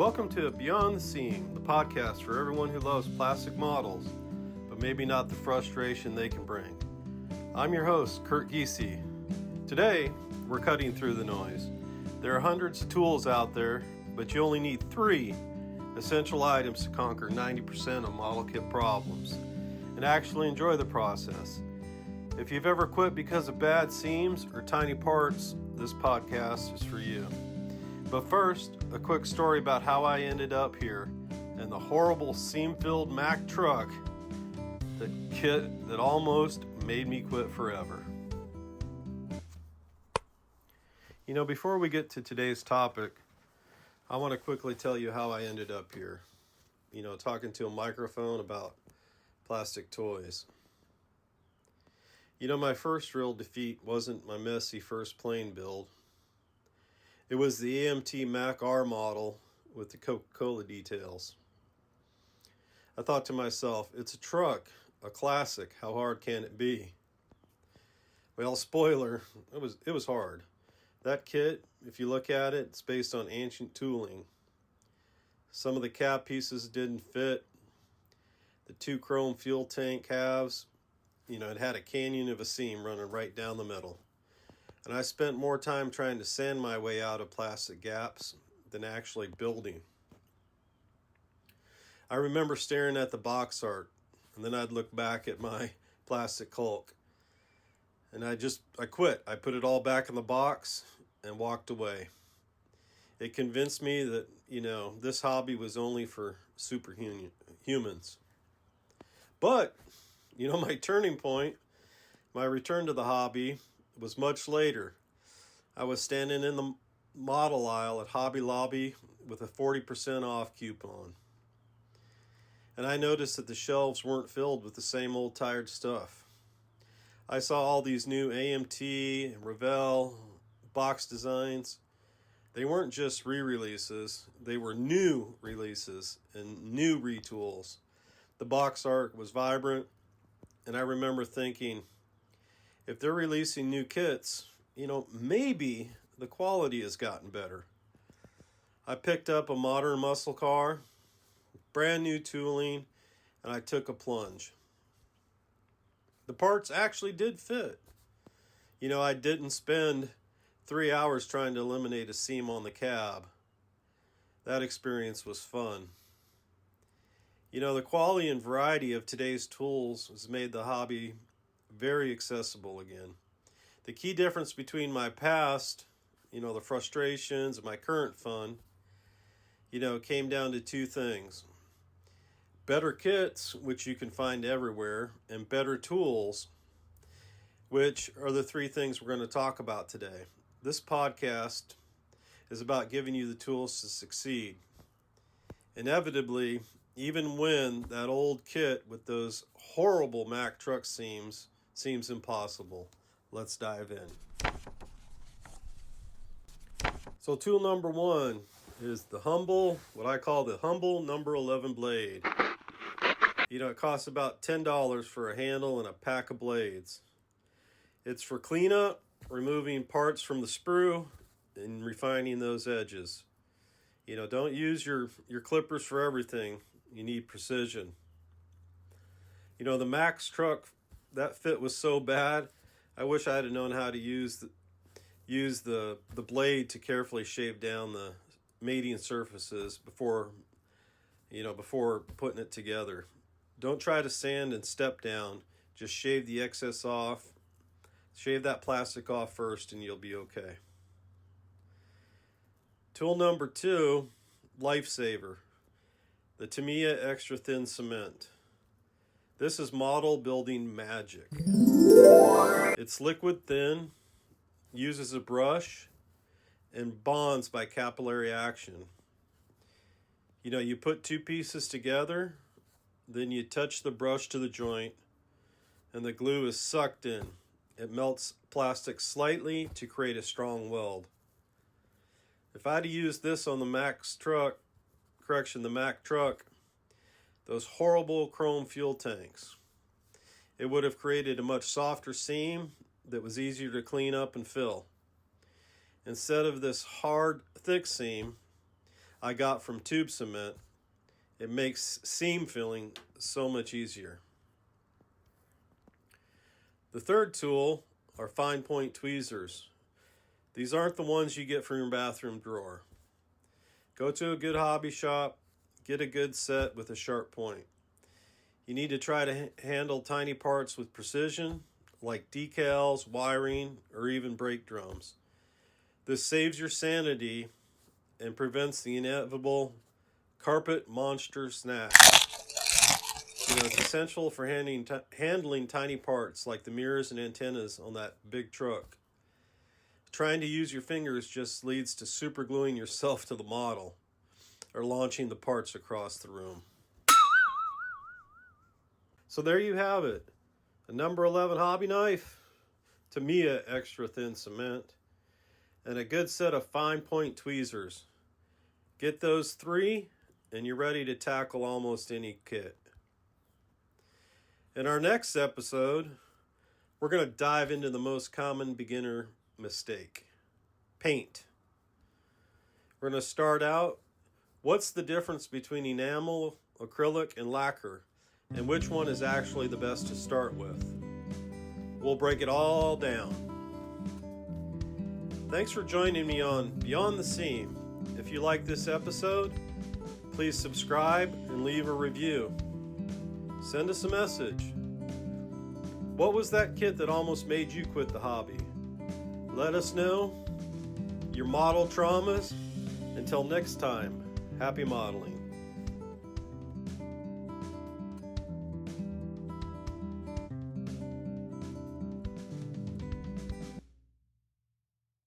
Welcome to Beyond the Seam, the podcast for everyone who loves plastic models, but maybe not the frustration they can bring. I'm your host, Kurt Giese. Today, we're cutting through the noise. There are hundreds of tools out there, but you only need 3 essential items to conquer 90% of model kit problems and actually enjoy the process. If you've ever quit because of bad seams or tiny parts, this podcast is for you. But first, a quick story about how I ended up here in the horrible seam-filled Mack truck, the kit that almost made me quit forever. You know, before we get to today's topic, I want to quickly tell you how I ended up here. You know, talking to a microphone about plastic toys. You know, my first real defeat wasn't my messy first plane build. It was the AMT Mac R-Model with the Coca-Cola details. I thought to myself, it's a truck, a classic, how hard can it be? Well, spoiler, it was hard. That kit, if you look at it, it's based on ancient tooling. Some of the cap pieces didn't fit. The 2 chrome fuel tank halves, you know, it had a canyon of a seam running right down the middle. And I spent more time trying to sand my way out of plastic gaps than actually building. I remember staring at the box art, and then I'd look back at my plastic Hulk. And I quit. I put it all back in the box and walked away. It convinced me that, you know, this hobby was only for superhumans. But, you know, my turning point, my return to the hobby was much later. I was standing in the model aisle at Hobby Lobby with a 40% off coupon. And I noticed that the shelves weren't filled with the same old tired stuff. I saw all these new AMT, Revell, box designs. They weren't just re-releases, they were new releases and new retools. The box art was vibrant, and I remember thinking, if they're releasing new kits, you know, maybe the quality has gotten better. I picked up a modern muscle car, brand new tooling, and I took a plunge. The parts actually did fit. You know, I didn't spend 3 hours trying to eliminate a seam on the cab. That experience was fun. You know, the quality and variety of today's tools has made the hobby very accessible again. The key difference between my past, you know, the frustrations, and my current fun, you know, came down to 2 things. Better kits, which you can find everywhere, and better tools, which are the 3 things we're going to talk about today. This podcast is about giving you the tools to succeed. Inevitably, even when that old kit with those horrible Mack truck seams seems impossible. Let's dive in. So tool number 1 is what I call the humble number 11 blade. You know, it costs about $10 for a handle and a pack of blades. It's for cleanup, removing parts from the sprue, and refining those edges. You know, don't use your clippers for everything. You need precision. You know, the Mack's truck, that fit was so bad, I wish I had known how to use the blade to carefully shave down the mating surfaces before putting it together. Don't try to sand and step down. Just shave the excess off. Shave that plastic off first and you'll be okay. Tool number 2, lifesaver. The Tamiya Extra Thin Cement. This is model building magic. It's liquid thin, uses a brush, and bonds by capillary action. You know, you put 2 pieces together, then you touch the brush to the joint, and the glue is sucked in. It melts plastic slightly to create a strong weld. If I had used this on the Mack truck, those horrible chrome fuel tanks, it would have created a much softer seam that was easier to clean up and fill. Instead of this hard, thick seam, I got from tube cement. It makes seam filling so much easier. The third tool are fine point tweezers. These aren't the ones you get from your bathroom drawer. Go to a good hobby shop, get a good set with a sharp point. You need to try to handle tiny parts with precision, like decals, wiring, or even brake drums. This saves your sanity and prevents the inevitable carpet monster snap. It's essential for handling tiny parts like the mirrors and antennas on that big truck. Trying to use your fingers just leads to super gluing yourself to the model or launching the parts across the room. So there you have it. A number 11 hobby knife, Tamiya extra thin cement, and a good set of fine point tweezers. Get those 3 and you're ready to tackle almost any kit. In our next episode, we're going to dive into the most common beginner mistake: paint. We're going to start out, what's the difference between enamel, acrylic, and lacquer, and which one is actually the best to start with? We'll break it all down. Thanks for joining me on Beyond the Seam. If you like this episode, please subscribe and leave a review. Send us a message. What was that kit that almost made you quit the hobby? Let us know your model traumas. Until next time, happy modeling.